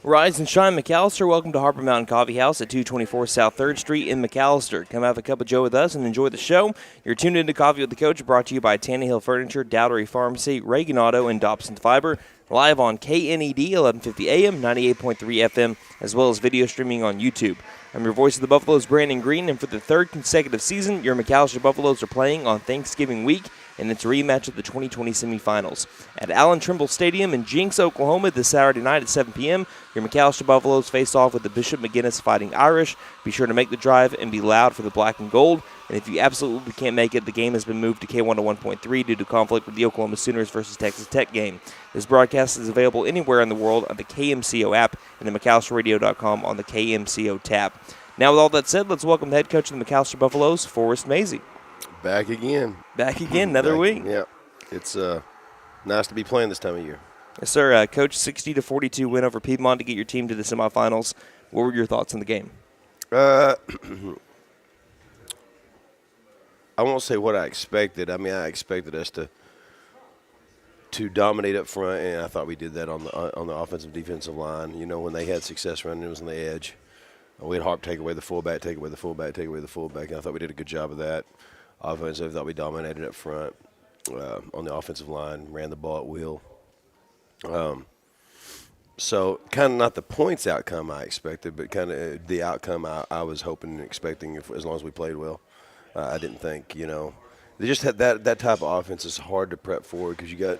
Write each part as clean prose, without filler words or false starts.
Rise and shine, McAllister. Welcome to Harper Mountain Coffee House at 224 South 3rd Street in McAllister. Come have a cup of joe with us and enjoy the show. You're tuned into Coffee with the Coach, brought to you by Tannehill Furniture, Dowdery Pharmacy, Reagan Auto, and Dobson FIBER. Live on KNED, 1150 AM, 98.3 FM, as well as video streaming on YouTube. I'm your voice of the Buffaloes, Brandon Green, and for the third consecutive season, your McAllister Buffaloes are playing on Thanksgiving week, and it's a rematch of the 2020 semifinals. At Allen Trimble Stadium in Jinx, Oklahoma, this Saturday night at 7 p.m., your McAllister Buffaloes face off with the Bishop McGuinness Fighting Irish. Be sure to make the drive and be loud for the black and gold. And if you absolutely can't make it, the game has been moved to K101.3 due to conflict with the Oklahoma Sooners versus Texas Tech game. This broadcast is available anywhere in the world on the KMCO app and at McAllisterRadio.com on the KMCO tab. Now, with all that said, let's welcome the head coach of the McAllister Buffaloes, Forrest Mazey. Back again. Back again, another week. Yeah, it's nice to be playing this time of year. Yes, sir. Coach, 60-42 win over Piedmont to get your team to the semifinals. What were your thoughts on the game? I won't say what I expected. I mean, I expected us to dominate up front, and I thought we did that on the offensive defensive line. You know, when they had success running, it was on the edge. We had Harp take away the fullback, take away the fullback, take away the fullback, and I thought we did a good job of that. Offensively, I thought we dominated up front on the offensive line, ran the ball at will. So kind of not the points outcome I expected, but kind of the outcome I was hoping and expecting as long as we played well. I didn't think, they just had that type of offense is hard to prep for because you got,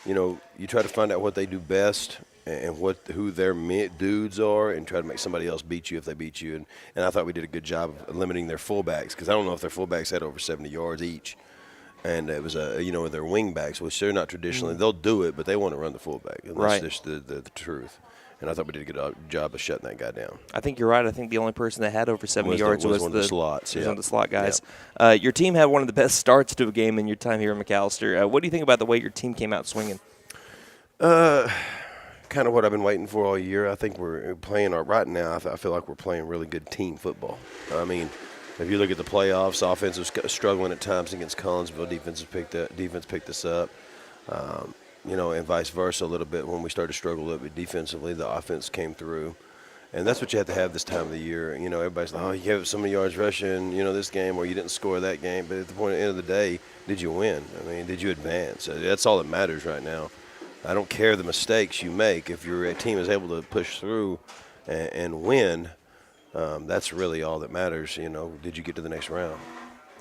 you try to find out what they do best and who their dudes are and try to make somebody else beat you if they beat you. And I thought we did a good job of limiting their fullbacks because I don't know if their fullbacks had over 70 yards each. And it was, with their wing backs, which they're not traditionally. They'll do it, but they want to run the fullback. And right. That's just the truth. And I thought we did a good job of shutting that guy down. I think you're right. I think the only person that had over 70 yards was one of the slots. Was one of the slot guys. Yep. Your team had one of the best starts to a game in your time here in McAllister. What do you think about the way your team came out swinging? Kind of what I've been waiting for all year. I think we're playing right now. I feel like we're playing really good team football. I mean, if you look at the playoffs, offense was struggling at times against Collinsville. Defense picked us up. And vice versa a little bit. When we started to struggle a little bit defensively, the offense came through. And that's what you have to have this time of the year. Everybody's like, oh, you have so many yards rushing, this game, or you didn't score that game. But at the end of the day, did you win? I mean, did you advance? That's all that matters right now. I don't care the mistakes you make. If your team is able to push through and win, that's really all that matters. Did you get to the next round?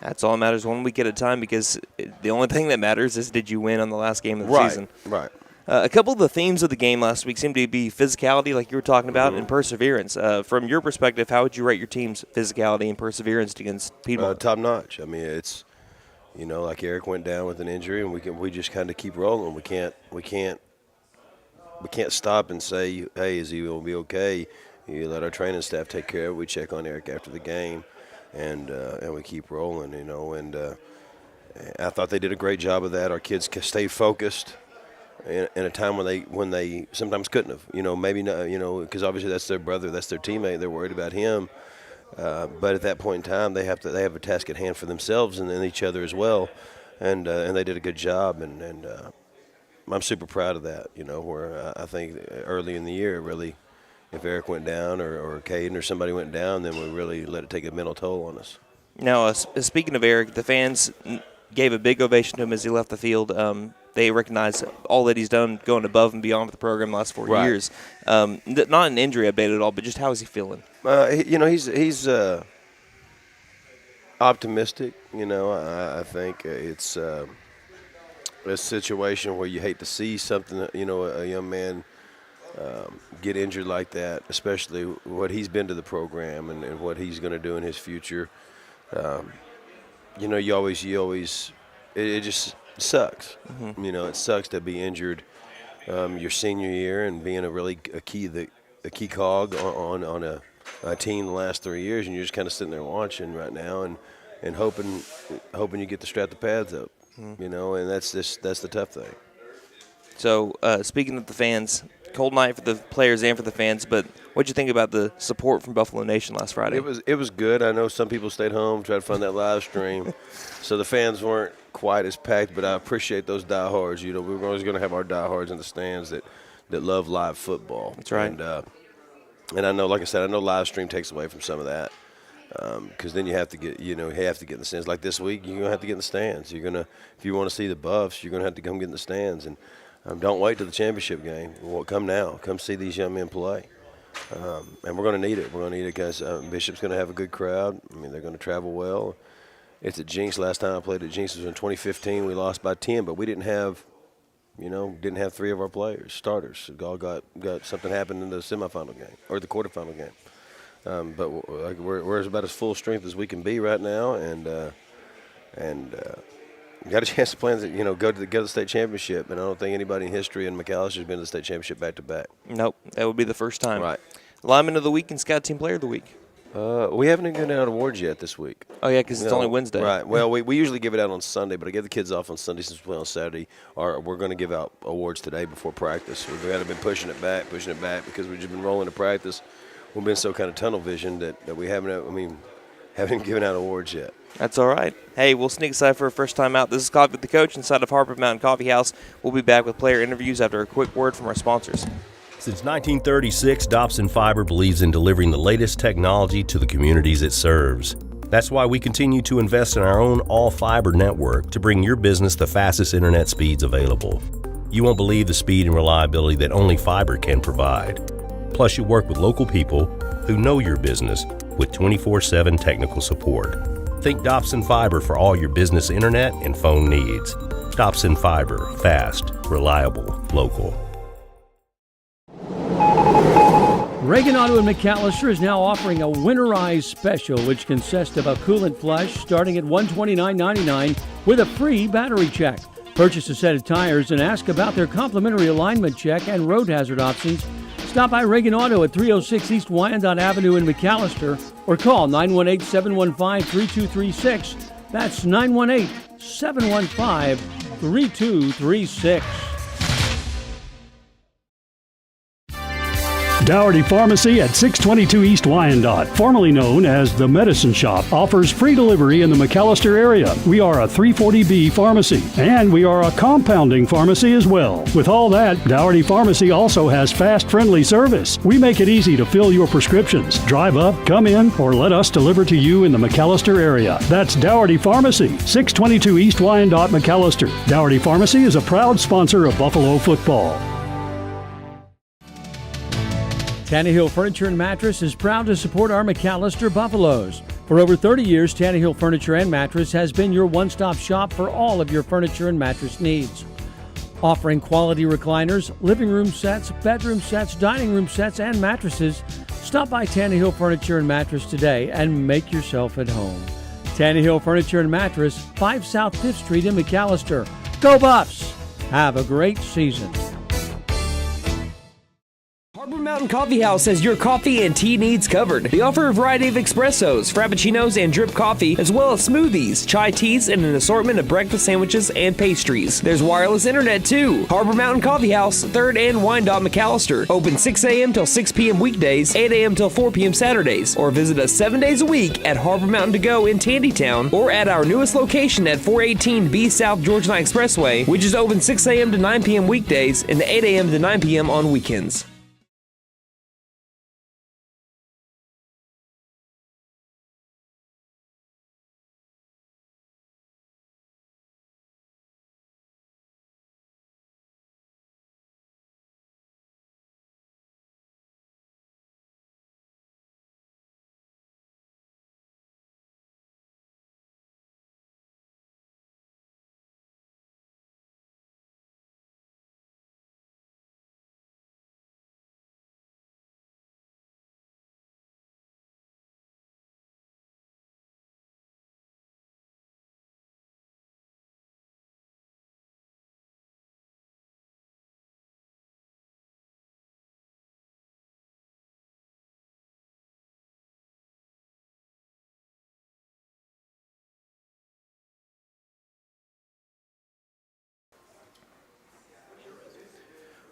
That's all that matters 1 week at a time because the only thing that matters is did you win on the last game of the season. Right. A couple of the themes of the game last week seemed to be physicality, like you were talking about, and perseverance. From your perspective, how would you rate your team's physicality and perseverance against Piedmont? Top notch. I mean, it's like Eric went down with an injury, and we just kind of keep rolling. We can't stop and say, hey, is he going to be okay? You let our training staff take care of it. We check on Eric after the game, and we keep rolling. And I thought they did a great job of that. Our kids stayed focused in a time when they sometimes couldn't have. Maybe not. Because obviously that's their brother, that's their teammate. They're worried about him. But at that point in time, they have a task at hand for themselves and then each other as well, and they did a good job, and I'm super proud of that. Where I think early in the year, really, if Eric went down or Caden or somebody went down, then we really let it take a mental toll on us. Now, speaking of Eric, the fans gave a big ovation to him as he left the field. They recognize all that he's done, going above and beyond with the program the last 4 years. Not an injury update at all, but just how is he feeling? He's optimistic. I think it's a situation where you hate to see something. A young man get injured like that, especially what he's been to the program and what he's going to do in his future. You always it just sucks. Mm-hmm. It sucks to be injured your senior year and being a key cog on a team the last 3 years, and you're just kind of sitting there watching right now and hoping you get to strap the pads up. Mm-hmm. And that's the tough thing. So speaking of the fans, cold night for the players and for the fans, but what'd you think about the support from Buffalo Nation last Friday? It was good. I know some people stayed home, tried to find that live stream, so the fans weren't quite as packed, but I appreciate those diehards. We're always going to have our diehards in the stands that that love live football. That's right. And I know, like I said, I know live stream takes away from some of that. Because then you have to get, you have to get in the stands. Like this week, you're gonna have to get in the stands. If you want to see the Buffs, you're gonna have to come get in the stands. And don't wait till the championship game. Well, come now. Come see these young men play. And we're gonna need it. We're gonna need it because Bishop's gonna have a good crowd. I mean, they're gonna travel well. It's at Jinx. Last time I played at Jinx was in 2015. We lost by 10, but we didn't have 3 of our players, starters. All got something happened in the semifinal game or the quarterfinal game. But we're about as full strength as we can be right now, and got a chance to play. Go to the state championship. And I don't think anybody in history in McAllister has been to the state championship back to back. Nope, that would be the first time. Right. Lineman of the week and Scout Team Player of the week. We haven't given out awards yet this week. Oh yeah, because it's only Wednesday. Right. Well, we usually give it out on Sunday, but I give the kids off on Sunday since we play on Saturday. We're going to give out awards today before practice. We've kind of been pushing it back because we've just been rolling to practice. We've been so kind of tunnel vision that we haven't given out awards yet. That's all right. Hey, we'll sneak aside for a first time out. This is Coffee with the Coach inside of Harper Mountain Coffee House. We'll be back with player interviews after a quick word from our sponsors. Since 1936, Dobson FIBER believes in delivering the latest technology to the communities it serves. That's why we continue to invest in our own all-fiber network to bring your business the fastest internet speeds available. You won't believe the speed and reliability that only fiber can provide. Plus, you work with local people who know your business with 24/7 technical support. Think Dobson FIBER for all your business internet and phone needs. Dobson FIBER, fast, reliable, local. Reagan Auto in McAllister is now offering a winterized special, which consists of a coolant flush starting at $129.99 with a free battery check. Purchase a set of tires and ask about their complimentary alignment check and road hazard options. Stop by Reagan Auto at 306 East Wyandotte Avenue in McAllister or call 918-715-3236. That's 918-715-3236. Dougherty Pharmacy at 622 East Wyandotte, formerly known as the Medicine Shop, offers free delivery in the McAllister area. We are a 340B pharmacy, and we are a compounding pharmacy as well. With all that, Dougherty Pharmacy also has fast, friendly service. We make it easy to fill your prescriptions. Drive up, come in, or let us deliver to you in the McAllister area. That's Dougherty Pharmacy, 622 East Wyandotte, McAllister. Dougherty Pharmacy is a proud sponsor of Buffalo football. Tannehill Furniture and Mattress is proud to support our McAllister Buffaloes. For over 30 years, Tannehill Furniture and Mattress has been your one-stop shop for all of your furniture and mattress needs. Offering quality recliners, living room sets, bedroom sets, dining room sets, and mattresses, stop by Tannehill Furniture and Mattress today and make yourself at home. Tannehill Furniture and Mattress, 5 South 5th Street in McAllister. Go Buffs! Have a great season. Harper Mountain Coffee House has your coffee and tea needs covered. They offer a variety of espressos, frappuccinos, and drip coffee, as well as smoothies, chai teas, and an assortment of breakfast sandwiches and pastries. There's wireless internet too. Harper Mountain Coffee House, 3rd and Wyandotte, McAllister. Open 6 a.m. till 6 p.m. weekdays, 8 a.m. till 4 p.m. Saturdays, or visit us 7 days a week at Harper Mountain To Go in Tandytown, or at our newest location at 418B South Georgia Line Expressway, which is open 6 a.m. to 9 p.m. weekdays and 8 a.m. to 9 p.m. on weekends.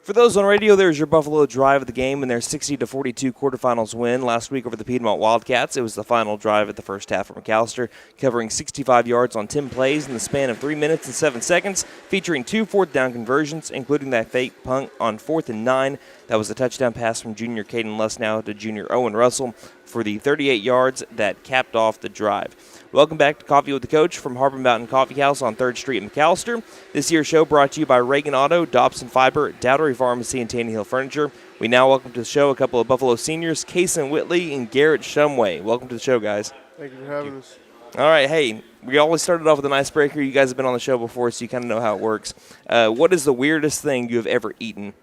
For those on radio, there's your Buffalo drive of the game and their 60-42 quarterfinals win last week over the Piedmont Wildcats. It was the final drive of the first half for McAllister, covering 65 yards on 10 plays in the span of 3 minutes and 7 seconds, featuring 2 fourth-down conversions, including that fake punt on 4th and 9. That was a touchdown pass from junior Caden Lusnow to junior Owen Russell for the 38 yards that capped off the drive. Welcome back to Coffee with the Coach from Harbor Mountain Coffee House on 3rd Street in McAllister. This year's show brought to you by Reagan Auto, Dobson FIBER, Dowdery Pharmacy, and Tannehill Furniture. We now welcome to the show a couple of Buffalo seniors, Kason Whitley and Garrett Shumway. Welcome to the show, guys. Thank you for having us. All right, hey, we always started off with an icebreaker. You guys have been on the show before, so you kind of know how it works. What is the weirdest thing you have ever eaten?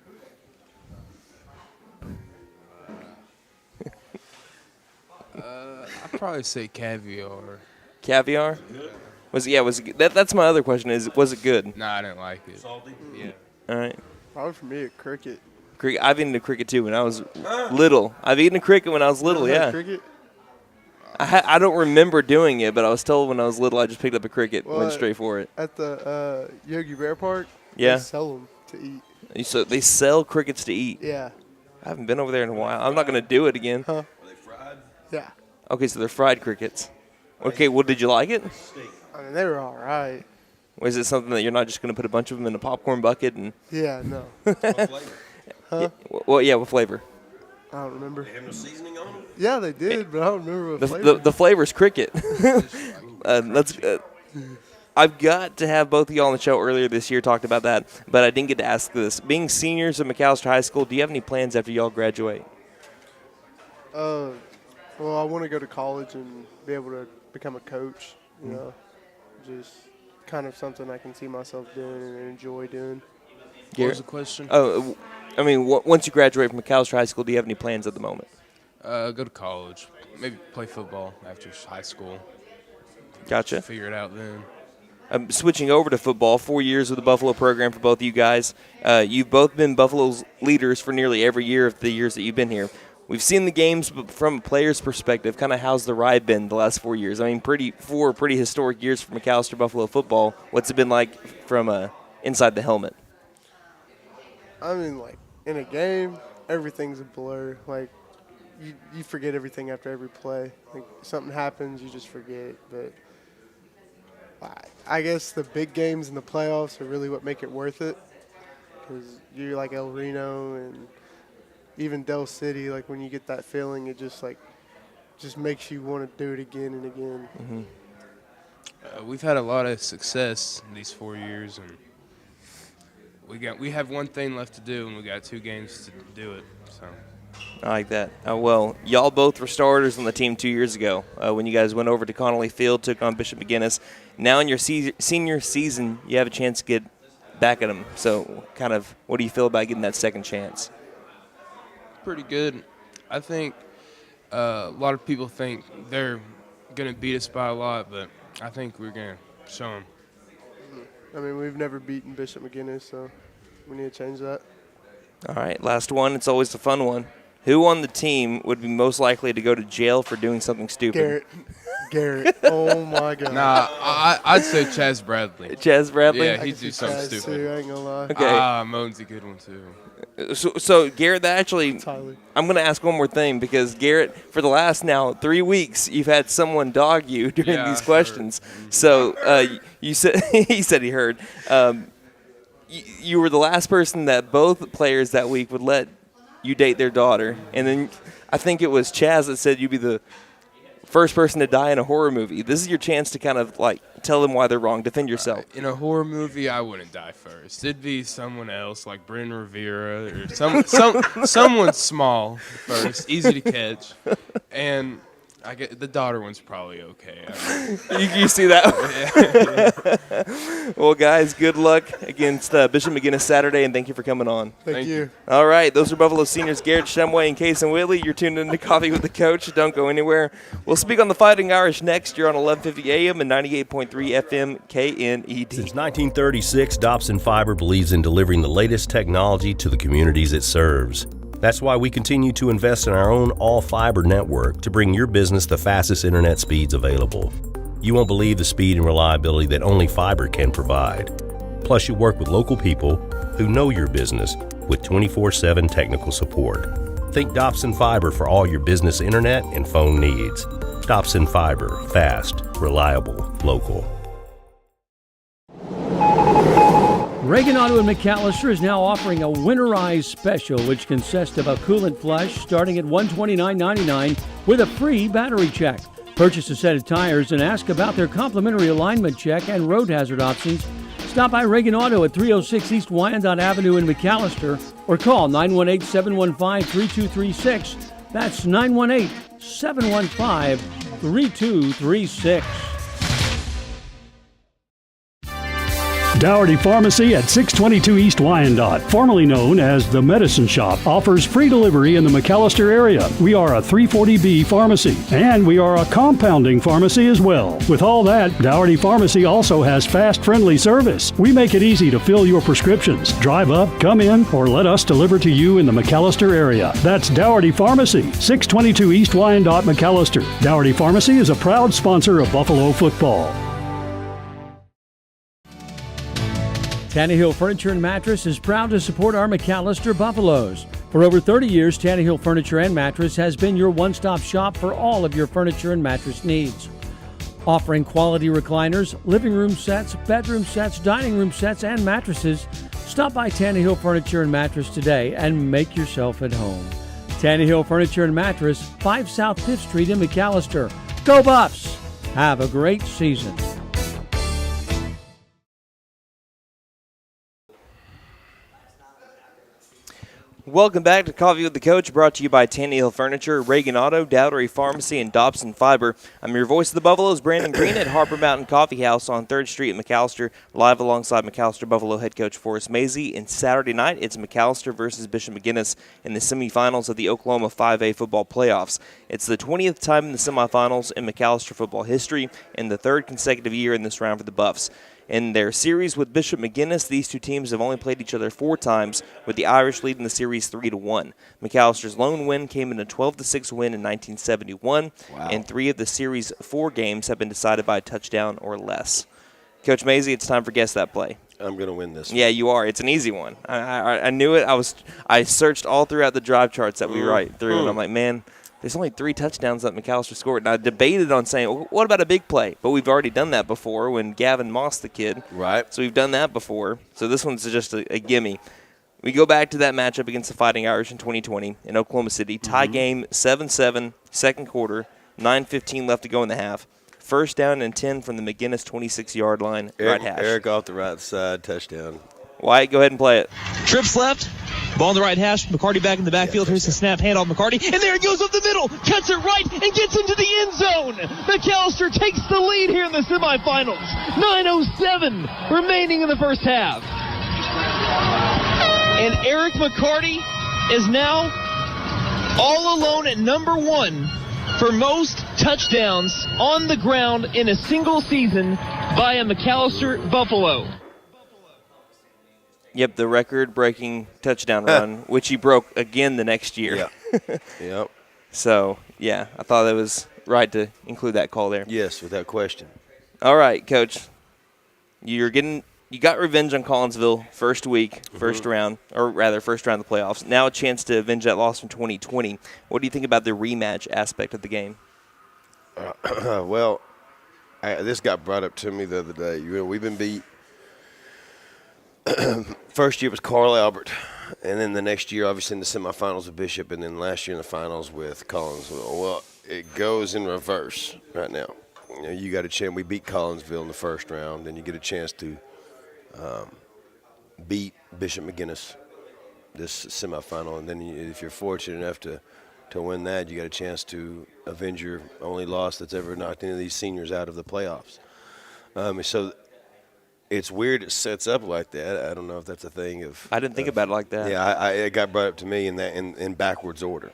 I'd probably say caviar. Caviar? Was it that's my other question was it good? Nah, I didn't like it. Salty? Yeah. All right. Probably for me, a cricket. I've eaten a cricket too when I was little. I've eaten a cricket when I was little, yeah. Cricket? I don't remember doing it, but I was told when I was little I just picked up a cricket and went Well, straight for it. At the Yogi Bear Park, Yeah. they sell them to eat. So they sell crickets to eat. Yeah. I haven't been over there in a while. I'm not going to do it again. Huh? Yeah. Okay, so they're fried crickets. Okay, well, did you like it? I mean, they were all right. Or is it something that you're not just going to put a bunch of them in a popcorn bucket and? Yeah, no. Huh? Well, yeah, what flavor? I don't remember. They have no seasoning on them? Yeah, they did, but I don't remember what flavor. The flavor's cricket. I've got to have both of y'all on the show earlier this year talked about that, but I didn't get to ask this. Being seniors at McAllister High School, do you have any plans after y'all graduate? Well, I want to go to college and be able to become a coach, you know, just kind of something I can see myself doing and enjoy doing. What was the question? Oh, I mean, once you graduate from McAllister High School, do you have any plans at the moment? Go to college. Maybe play football after high school. Gotcha. Figure it out then. Switching over to football, 4 years with the Buffalo program for both of you guys. You've both been Buffalo's leaders for nearly every year of the years that you've been here. We've seen the games, but from a player's perspective, kind of how's the ride been the last 4 years? I mean, four pretty historic years for McAllister Buffalo football. What's it been like from inside the helmet? I mean, like, in a game, everything's a blur. Like, you forget everything after every play. Like, something happens, you just forget. But I guess the big games and the playoffs are really what make it worth it. Because you're like El Reno and even Del City, like, when you get that feeling, it just makes you want to do it again and again. Mm-hmm. We've had a lot of success in these 4 years, and we have one thing left to do, and we got 2 games to do it. So I like that. Well, y'all both were starters on the team 2 years ago when you guys went over to Connolly Field, took on Bishop McGuinness. Now in your senior season, you have a chance to get back at them. So kind of what do you feel about getting that second chance? pretty good. I think a lot of people think they're going to beat us by a lot, but I think we're going to show them. I mean, we've never beaten Bishop McGuinness, so we need to change that. All right, last one. It's always a fun one. Who on the team would be most likely to go to jail for doing something stupid? Garrett. Oh, my God. Nah, I'd say Chaz Bradley. Chaz Bradley? Yeah, he'd do something stupid. Too, I ain't gonna lie. Okay. Moan's a good one, too. So Garrett, that actually, Tyler. I'm going to ask one more thing because, Garrett, for the last now 3 weeks, you've had someone dog you during these questions. So you said he said he heard. You were the last person that both players that week would let you date their daughter. And then I think it was Chaz that said you'd be the first person to die in a horror movie. This is your chance to kind of like tell them why they're wrong, defend yourself. In a horror movie, I wouldn't die first. It'd be someone else, like Bryn Rivera or someone small first, easy to catch. And I get the daughter one's probably okay. You see that? Well, guys, good luck against Bishop McGuinness Saturday, and thank you for coming on. Thank you. All right, those are Buffalo seniors Garrett Shumway and Kason Whitley. You're tuned into Coffee with the Coach. Don't go anywhere. We'll speak on the Fighting Irish next. You're on 1150 AM and 98.3 FM KNED. Since 1936, Dobson FIBER believes in delivering the latest technology to the communities it serves. That's why we continue to invest in our own all-fiber network to bring your business the fastest internet speeds available. You won't believe the speed and reliability that only fiber can provide. Plus, you work with local people who know your business with 24/7 technical support. Think Dobson Fiber for all your business internet and phone needs. Dobson Fiber, fast, reliable, local. Reagan Auto in McAllister is now offering a winterized special, which consists of a coolant flush starting at $129.99 with a free battery check. Purchase a set of tires and ask about their complimentary alignment check and road hazard options. Stop by Reagan Auto at 306 East Wyandotte Avenue in McAllister or call 918-715-3236. That's 918-715-3236. Dougherty Pharmacy at 622 East Wyandotte, formerly known as the Medicine Shop, offers free delivery in the McAllister area. We are a 340B pharmacy, and we are a compounding pharmacy as well. With all that, Dougherty Pharmacy also has fast, friendly service. We make it easy to fill your prescriptions. Drive up, come in, or let us deliver to you in the McAllister area. That's Dougherty Pharmacy, 622 East Wyandotte, McAllister. Dougherty Pharmacy is a proud sponsor of Buffalo football. Tannehill Furniture and Mattress is proud to support our McAllister Buffaloes. For over 30 years, Tannehill Furniture and Mattress has been your one-stop shop for all of your furniture and mattress needs. Offering quality recliners, living room sets, bedroom sets, dining room sets, and mattresses, stop by Tannehill Furniture and Mattress today and make yourself at home. Tannehill Furniture and Mattress, 5 South 5th Street in McAllister. Go Buffs! Have a great season. Welcome back to Coffee with the Coach, brought to you by Tannehill Furniture, Reagan Auto, Dougherty Pharmacy, and Dobson FIBER. I'm your voice of the Buffaloes, Brandon Green, at Harper Mountain Coffee House on 3rd Street in McAllister, live alongside McAllister Buffalo head coach Forrest Mazey. And Saturday night, it's McAllister versus Bishop McGuinness in the semifinals of the Oklahoma 5A football playoffs. It's the 20th time in the semifinals in McAllister football history and the 3rd consecutive year in this round for the Buffs. In their series with Bishop McGuinness, these two teams have only played each other 4 times, with the Irish leading the series 3-1. McAllister's lone win came in a 12-6 win in 1971, and 3 of the series' 4 games have been decided by a touchdown or less. Coach Mazey, it's time for Guess That Play. I'm going to win this one. Yeah, you are. It's an easy one. I knew it. I searched all throughout the drive charts that we write through, and I'm like, man, there's only 3 touchdowns that McAllister scored. And I debated on saying, well, what about a big play? But we've already done that before when Gavin Moss the kid. Right. So we've done that before. So this one's just a gimme. We go back to that matchup against the Fighting Irish in 2020 in Oklahoma City. Tie game, 7-7, second quarter, 9:15 left to go in the half. First down and 10 from the McGuinness 26-yard line, right hash. Eric off the right side, touchdown. Wyatt, go ahead and play it. Trips left. Ball on the right hash. McCarty back in the backfield. Here's the snap. Hand off McCarty. And there it goes up the middle. Cuts it right and gets into the end zone. McAllister takes the lead here in the semifinals. 9:07 remaining in the first half. And Eric McCarty is now all alone at number 1 for most touchdowns on the ground in a single season by a McAllister Buffalo. Yep, the record-breaking touchdown run, which he broke again the next year. Yeah. Yep. So, yeah, I thought it was right to include that call there. Yes, without question. All right, Coach. You got revenge on Collinsville first week, first round of the playoffs. Now a chance to avenge that loss from 2020. What do you think about the rematch aspect of the game? Well, this got brought up to me the other day. We've been beat. First year was Carl Albert, and then the next year, obviously, in the semifinals with Bishop, and then last year in the finals with Collinsville. Well, it goes in reverse right now. You got a chance. We beat Collinsville in the first round, and you get a chance to beat Bishop McGuinness this semifinal, and then if you're fortunate enough to win that, you got a chance to avenge your only loss that's ever knocked any of these seniors out of the playoffs. So it's weird it sets up like that. I don't know if that's a thing of. I didn't think about it like that. Yeah, it got brought up to me in backwards order.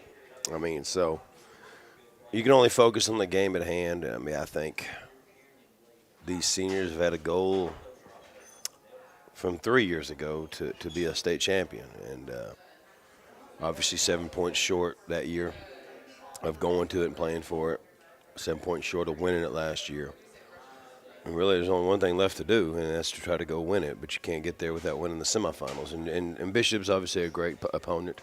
I mean, so you can only focus on the game at hand. I mean, I think these seniors have had a goal from 3 years ago to be a state champion, and obviously 7 points short that year of going to it and playing for it. 7 points short of winning it last year. And really, there's only one thing left to do, and that's to try to go win it. But you can't get there without winning the semifinals. And Bishop's obviously a great opponent.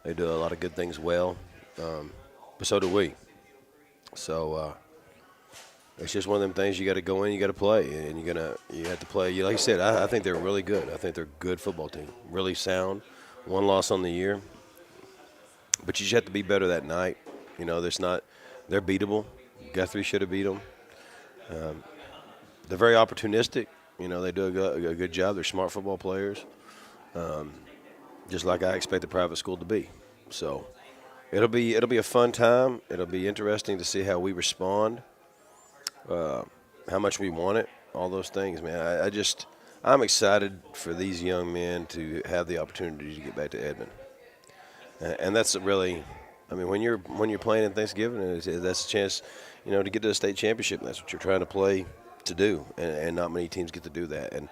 They do a lot of good things well, but so do we. So it's just one of them things you got to go in, you got to play, and you have to play. Like you said, I think they're really good. I think they're a good football team, really sound. One loss on the year, but you just have to be better that night. You know, they're beatable. Guthrie should have beat them. They're very opportunistic. You know, they do a good job. They're smart football players, just like I expect the private school to be. So it'll be a fun time. It'll be interesting to see how we respond, how much we want it, all those things, man. I'm excited for these young men to have the opportunity to get back to Edmond, and that's really, I mean, when you're playing in Thanksgiving, that's a chance, you know, to get to the state championship. That's what you're trying to play to do, and not many teams get to do that. And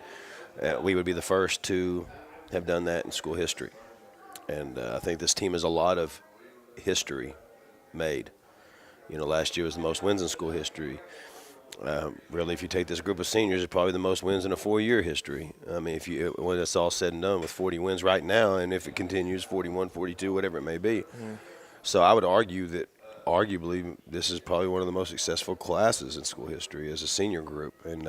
we would be the first to have done that in school history. And I think this team has a lot of history made. You know, last year was the most wins in school history. Really, if you take this group of seniors, it's probably the most wins in a 4-year history. I mean, when it's all said and done, with 40 wins right now, and if it continues, 41, 42, whatever it may be. Mm-hmm. So I would argue that arguably this is probably one of the most successful classes in school history as a senior group. And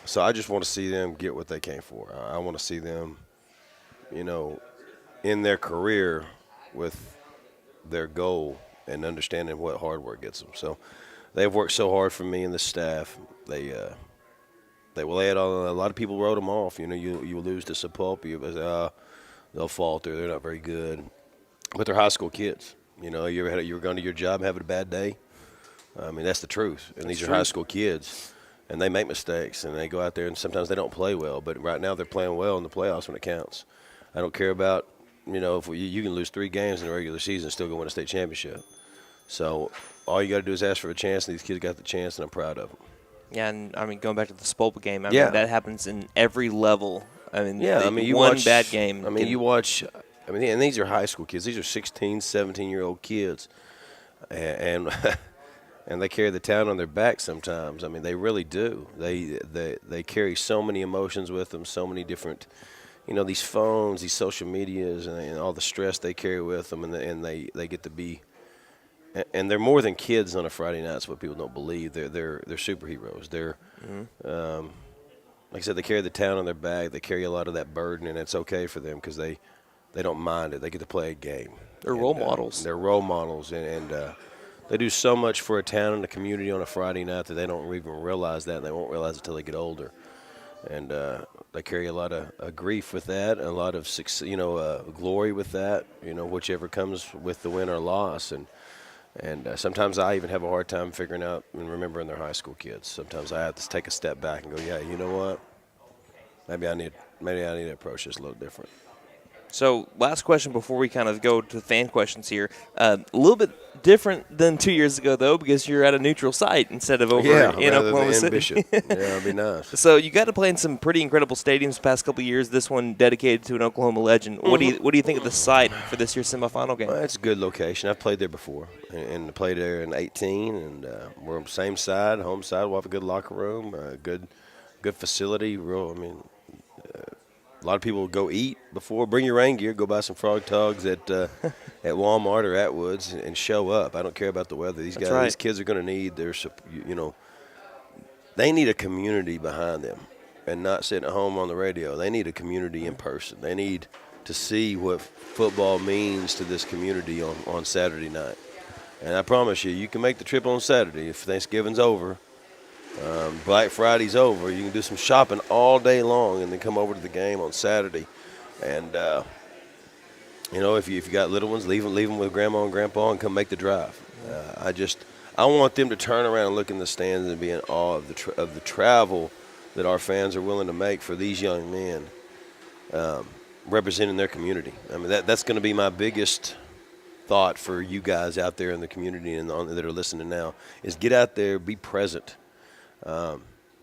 so I just want to see them get what they came for. I want to see them, you know, in their career with their goal and understanding what hard work gets them. So they've worked so hard for me and the staff. They had a lot of people wrote them off. You know, you lose to Sapulpa, they'll falter. They're not very good. But they're high school kids. You know, you were going to your job having a bad day. I mean, that's the truth. And these are high school kids, and they make mistakes, and they go out there, and sometimes they don't play well. But right now they're playing well in the playoffs when it counts. I don't care about, you know, if you can lose 3 games in the regular season and still go win a state championship. So all you got to do is ask for a chance, and these kids got the chance, and I'm proud of them. Yeah, and, I mean, going back to the Spolpa game, I mean, that happens in every level. I mean, you one watch, bad game. I mean, you watch – I mean, and these are high school kids. These are 16, 17-year-old kids, and they carry the town on their back sometimes. I mean, they really do. They carry so many emotions with them, so many different, you know, these phones, these social medias, and all the stress they carry with them, and they get to be, and they're more than kids on a Friday night. That's what people don't believe. They're superheroes. They're like I said, they carry the town on their back. They carry a lot of that burden, and it's okay for them because they don't mind it. They get to play a game. They're role models. They're role models, and they do so much for a town and a community on a Friday night that they don't even realize that, and they won't realize it until they get older. And they carry a lot of grief with that, and a lot of glory with that, you know, whichever comes with the win or loss. And sometimes I even have a hard time figuring out and remembering their high school kids. Sometimes I have to take a step back and go, yeah, you know what? Maybe I need to approach this a little different. So last question before we kind of go to fan questions here. A little bit different than 2 years ago, though, because you're at a neutral site instead of over in Oklahoma City. Bishop. Yeah, that'd be nice. So you got to play in some pretty incredible stadiums the past couple of years. This one dedicated to an Oklahoma legend. Mm-hmm. What do you think of the site for this year's semifinal game? Well, it's a good location. I've played there before, and played there in 18, and we're on the same side, home side. We'll have a good locker room, good facility. A lot of people go eat before. Bring your rain gear. Go buy some frog togs at Walmart or Atwoods and show up. I don't care about the weather. These guys, these kids are going to need they need a community behind them, and not sitting at home on the radio. They need a community in person. They need to see what football means to this community on Saturday night. And I promise you can make the trip on Saturday if Thanksgiving's over. Black Friday's over. You can do some shopping all day long and then come over to the game on Saturday. And, if you got little ones, leave them with Grandma and Grandpa and come make the drive. I want them to turn around and look in the stands and be in awe of the travel that our fans are willing to make for these young men representing their community. I mean, that's going to be my biggest thought for you guys out there in the community and that are listening now is get out there, be present.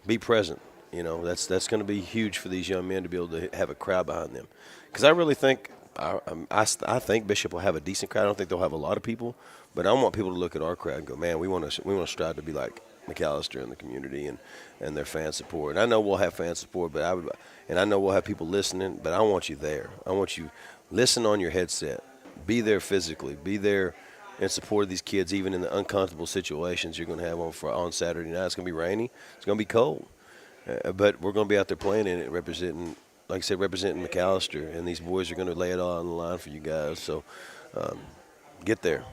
Be present. You know, that's going to be huge for these young men to be able to have a crowd behind them. Because I really think I think Bishop will have a decent crowd. I don't think they'll have a lot of people, but I want people to look at our crowd and go, man, we want to strive to be like McAllister and the community and their fan support. And I know we'll have fan support, but I know we'll have people listening, but I want you there. I want you listen on your headset. Be there physically. Be there in support of these kids, even in the uncomfortable situations you're going to have on Saturday night. It's going to be rainy. It's going to be cold. But we're going to be out there playing in it, representing, like I said, representing McAllister. And these boys are going to lay it all on the line for you guys. So get there.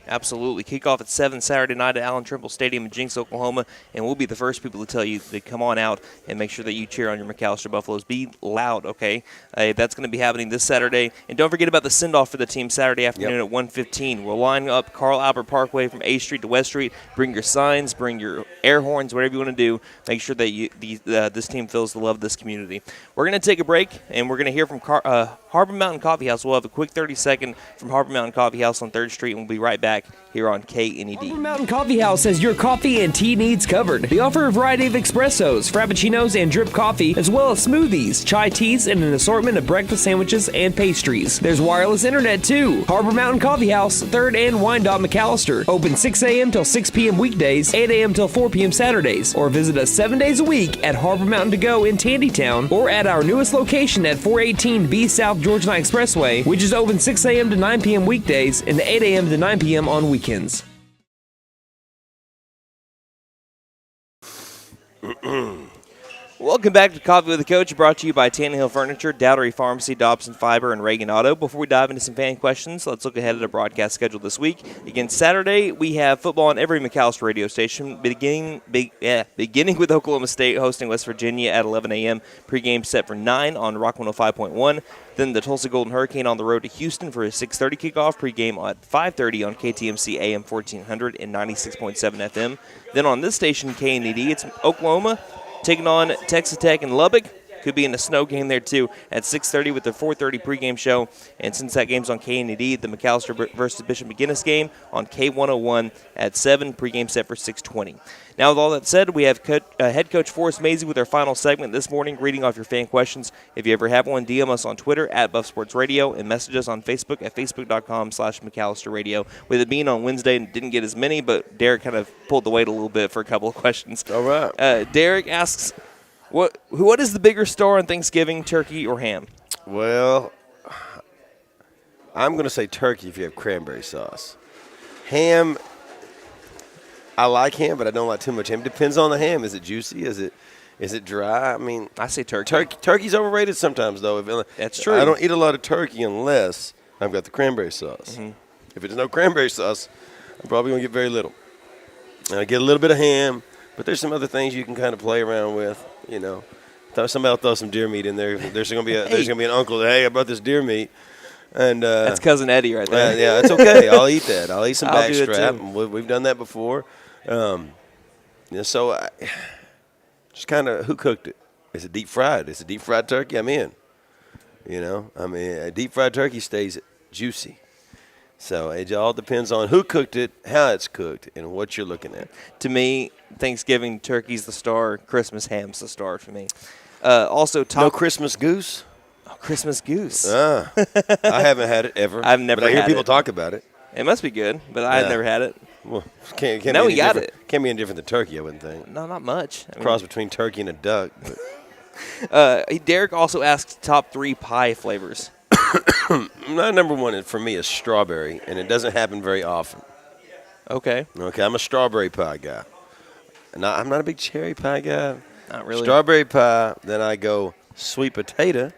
Absolutely. Kickoff at 7 Saturday night at Allen Trimble Stadium in Jinx, Oklahoma, and we'll be the first people to tell you to come on out and make sure that you cheer on your McAllister Buffaloes. Be loud, okay? That's going to be happening this Saturday. And don't forget about the send-off for the team Saturday afternoon at 1:15. We'll line up Carl Albert Parkway from A Street to West Street. Bring your signs, bring your air horns, whatever you want to do. Make sure that this team feels the love of this community. We're going to take a break, and we're going to hear from Harbor Mountain Coffee House. We'll have a quick 30-second from Harbor Mountain Coffee House on 3rd Street, and we'll be right back here on KNED. Harbor Mountain Coffee House has your coffee and tea needs covered. They offer a variety of espressos, frappuccinos, and drip coffee, as well as smoothies, chai teas, and an assortment of breakfast sandwiches and pastries. There's wireless internet too. Harbor Mountain Coffee House, 3rd and Wyandotte McAllister. Open 6 a.m. till 6 p.m. weekdays, 8 a.m. till 4 p.m. Saturdays, or visit us 7 days a week at Harbor Mountain to Go in Tandytown, or at our newest location at 418B South Georgia Line Expressway, which is open 6 a.m. to 9 p.m. weekdays and 8 a.m. to 9 p.m. on weekends. Welcome back to Coffee with the Coach, brought to you by Tannehill Furniture, Dowdery Pharmacy, Dobson FIBER, and Reagan Auto. Before we dive into some fan questions, let's look ahead at our broadcast schedule this week. Again, Saturday, we have football on every McAllister radio station, beginning with Oklahoma State hosting West Virginia at 11 a.m. Pregame set for 9 on Rock 105.1. Then the Tulsa Golden Hurricane on the road to Houston for a 6:30 kickoff. Pregame at 5:30 on KTMC AM 1400 and 96.7 FM. Then on this station, KNED, it's Oklahoma taking on Texas Tech in Lubbock. Could be in a snow game there, too, at 6:30 with their 4:30 pregame show. And since that game's on KNED, the McAllister versus Bishop McGuinness game on K101 at 7, pregame set for 6:20. Now, with all that said, we have head coach Forrest Mazey with our final segment this morning, reading off your fan questions. If you ever have one, DM us on Twitter at Buff Sports Radio and message us on Facebook at facebook.com/McAllister Radio. With it being on Wednesday, and didn't get as many, but Derek kind of pulled the weight a little bit for a couple of questions. All right. Derek asks, what is the bigger star on Thanksgiving, turkey or ham? Well, I'm going to say turkey if you have cranberry sauce. Ham, I like ham, but I don't like too much ham. Depends on the ham. Is it juicy? Is it dry? I mean, I say turkey. Turkey's overrated sometimes, though. That's true. I don't eat a lot of turkey unless I've got the cranberry sauce. Mm-hmm. If there's no cranberry sauce, I'm probably going to get very little. And I get a little bit of ham, but there's some other things you can kind of play around with. You know, somebody will throw some deer meat in there. There's going to be an uncle that, hey, I brought this deer meat. And that's Cousin Eddie right there. Yeah, it's okay. I'll eat that. I'll eat some backstrap. We've done that before. So just kind of, who cooked it? Is it deep fried? Is it deep fried turkey? I'm in. You know, I mean, a deep fried turkey stays juicy. So it all depends on who cooked it, how it's cooked, and what you're looking at. To me, Thanksgiving turkey's the star. Christmas ham's the star for me. Also, no Christmas goose. Oh, Christmas goose. I haven't had it ever. I've never. But I hear had people it. Talk about it. It must be good, but I've never had it. Well, can't now we got it. Can't be any different than turkey, I wouldn't think. No, not much. Cross between turkey and a duck. Derek also asked top 3 pie flavors. My number one for me is strawberry, and it doesn't happen very often. Okay, I'm a strawberry pie guy. I'm not a big cherry pie guy. Not really. Strawberry pie, then I go sweet potato.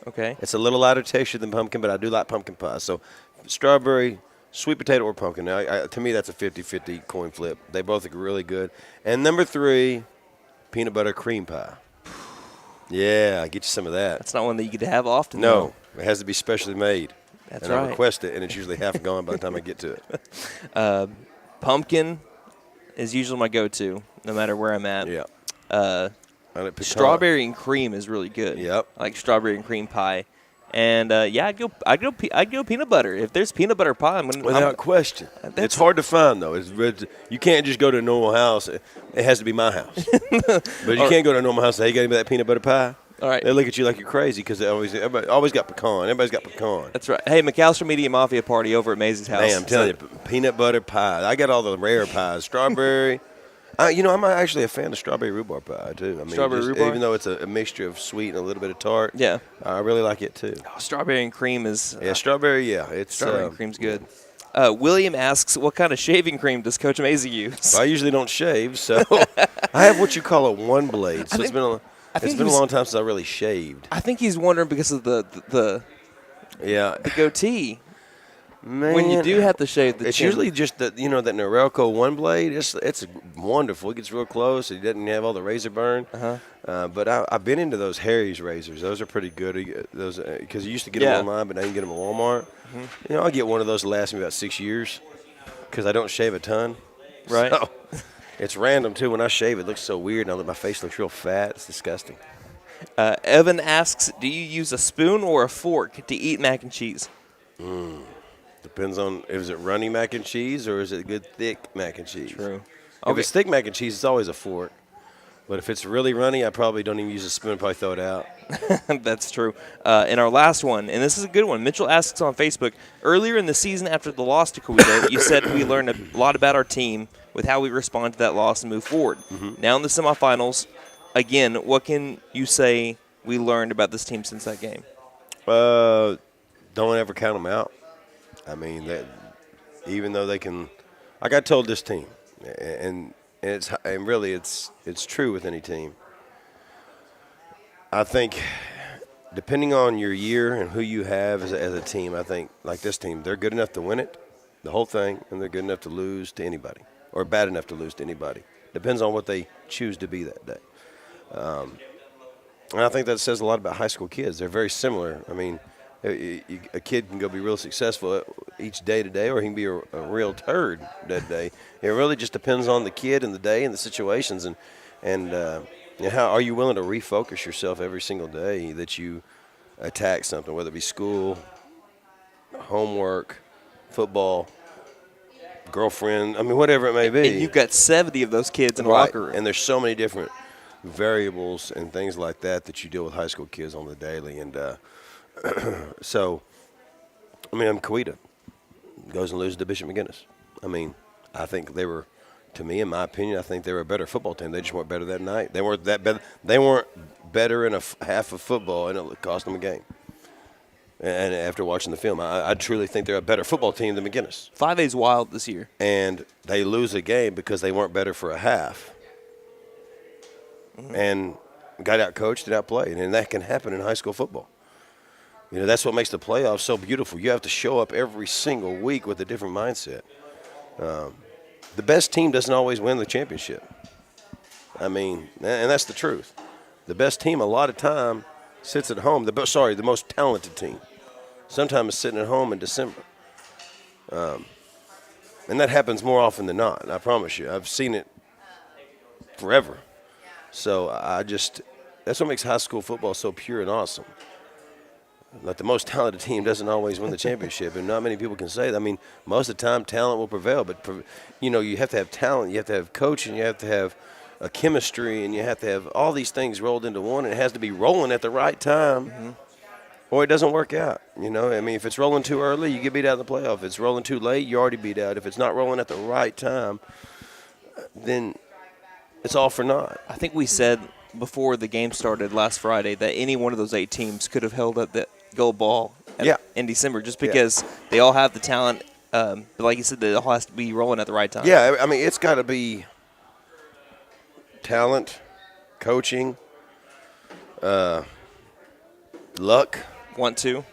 Okay. It's a little lighter texture than pumpkin, but I do like pumpkin pie. So strawberry, sweet potato, or pumpkin. Now, to me, that's a 50-50 coin flip. They both are really good. And number 3, peanut butter cream pie. Yeah, I get you some of that. That's not one that you get to have often. No, it has to be specially made. That's and right. I request it, and it's usually half gone by the time I get to it. Pumpkin is usually my go-to, no matter where I'm at. Yeah. Strawberry and cream is really good. Yep. I like strawberry and cream pie. And I'd go peanut butter. If there's peanut butter pie, without question. It's hard to find though. You can't just go to a normal house. It has to be my house. But you can't go to a normal house and say, "Hey, got any of that peanut butter pie?" All right. They look at you like you're crazy because everybody always got pecan. Everybody's got pecan. That's right. Hey, McAllister Media Mafia party over at Mazey's house. Man, I'm telling you, peanut butter pie. I got all the rare pies. Strawberry. I'm actually a fan of strawberry rhubarb pie too. I mean, Strawberry rhubarb? even though it's a mixture of sweet and a little bit of tart. Yeah. I really like it too. Oh, strawberry and cream is. Yeah, strawberry. Yeah, it's Strawberry and cream's good. William asks, what kind of shaving cream does Coach Mazey use? I usually don't shave, so I have what you call a one blade. So it's been a long time since I really shaved. I think he's wondering because of the goatee. Man, When you do have to shave the it's chin. usually just that that Norelco one blade. It's wonderful. It gets real close. It doesn't have all the razor burn. But I've been into those Harry's razors. Those are pretty good. Those because you used to get them online, but now you can get them at Walmart. I'll get one of those to last me about 6 years because I don't shave a ton. Right. So, it's random too. When I shave, it looks so weird. Now that my face looks real fat, it's disgusting. Evan asks, do you use a spoon or a fork to eat mac and cheese? Depends on, is it runny mac and cheese or is it good thick mac and cheese? True. If it's thick mac and cheese, it's always a fork. But if it's really runny, I probably don't even use a spoon. Probably throw it out. That's true. And our last one, and this is a good one. Mitchell asks on Facebook, earlier in the season after the loss to Coweta, you said we learned a lot about our team with how we respond to that loss and move forward. Now in the semifinals, again, what can you say we learned about this team since that game? Don't ever count them out. I mean, even though they can, like I told this team, and really it's true with any team. I think depending on your year and who you have as a team, I think like this team, they're good enough to win it, the whole thing, and they're good enough to lose to anybody, or bad enough to lose to anybody. Depends on what they choose to be that day. And I think that says a lot about high school kids. They're very similar. I mean, a kid can go be real successful each day to day, or he can be a real turd that day. It really just depends on the kid and the day and the situations, and how are you willing to refocus yourself every single day that you attack something, whether it be school, homework, football, girlfriend, I mean, whatever it may be. And you've got 70 of those kids in the locker room. And there's so many different variables and things like that you deal with high school kids on the daily. And so, I mean, Coweta goes and loses to Bishop McGuinness. I mean, I think they were, to me, in my opinion, I think they were a better football team. They just weren't better that night. They weren't that better. They weren't better in a half of football, and it cost them a game. And after watching the film, I truly think they're a better football team than McGuinness. 5A's wild this year. And they lose a game because they weren't better for a half. And got out-coached and outplayed. And that can happen in high school football. That's what makes the playoffs so beautiful. You have to show up every single week with a different mindset. The best team doesn't always win the championship. I mean, and that's the truth. The best team a lot of time sits at home. The most talented team sometimes is sitting at home in December. And that happens more often than not, I promise you. I've seen it forever. So that's what makes high school football so pure and awesome. Like the most talented team doesn't always win the championship, and not many people can say that. I mean, most of the time talent will prevail, but you have to have talent, you have to have coaching, you have to have a chemistry, and you have to have all these things rolled into one, and it has to be rolling at the right time, or it doesn't work out. I mean, if it's rolling too early, you get beat out in the playoff. If it's rolling too late, you already beat out. If it's not rolling at the right time, then it's all for naught. I think we said before the game started last Friday that any one of those 8 teams could have held up that gold ball in December just because they all have the talent. But like you said, it all has to be rolling at the right time. Yeah, I mean, it's got to be talent, coaching, luck. Want to?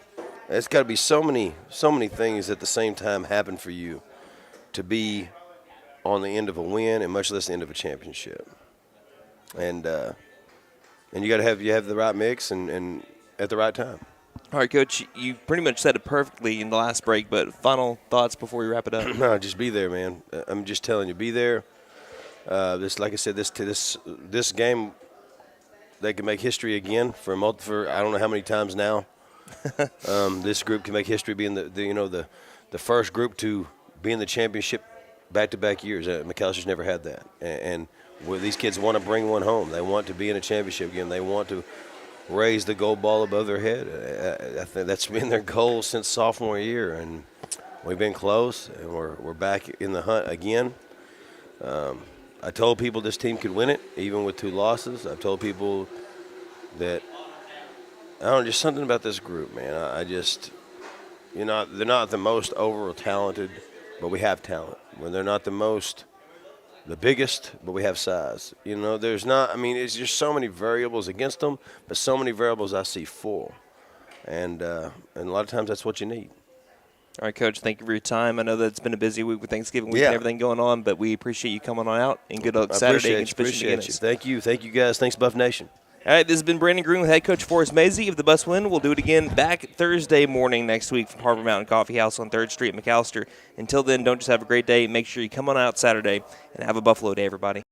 It's got to be so many things at the same time happen for you to be on the end of a win, and much less the end of a championship. And you got to have the right mix and at the right time. All right, Coach, you pretty much said it perfectly in the last break, but final thoughts before we wrap it up. No, just be there, man. I'm just telling you, be there. Like I said, this game, they can make history again for I don't know how many times now. This group can make history being the first group to be in the championship back-to-back years. McAllister's never had that, and these kids want to bring one home. They want to be in a championship game. They want to raise the gold ball above their head. I think that's been their goal since sophomore year, and we've been close, and we're back in the hunt again. I told people this team could win it, even with 2 losses. I've told people that, I don't know, just something about this group, man. I just, they're not the most overall talented, but we have talent. When they're not the biggest, but we have size. There's not, it's just so many variables against them, but so many variables I see for. And a lot of times that's what you need. All right, Coach, thank you for your time. I know that it's been a busy week with Thanksgiving week and everything going on, but we appreciate you coming on out, and good luck Saturday against Bishop McGuinness. Thank you. Thank you, guys. Thanks, Buff Nation. All right, this has been Brandon Green with head coach Forrest Mazey. If the Buffs win, we'll do it again back Thursday morning next week from Harbor Mountain Coffee House on 3rd Street in McAllister. Until then, don't just have a great day. Make sure you come on out Saturday and have a Buffalo Day, everybody.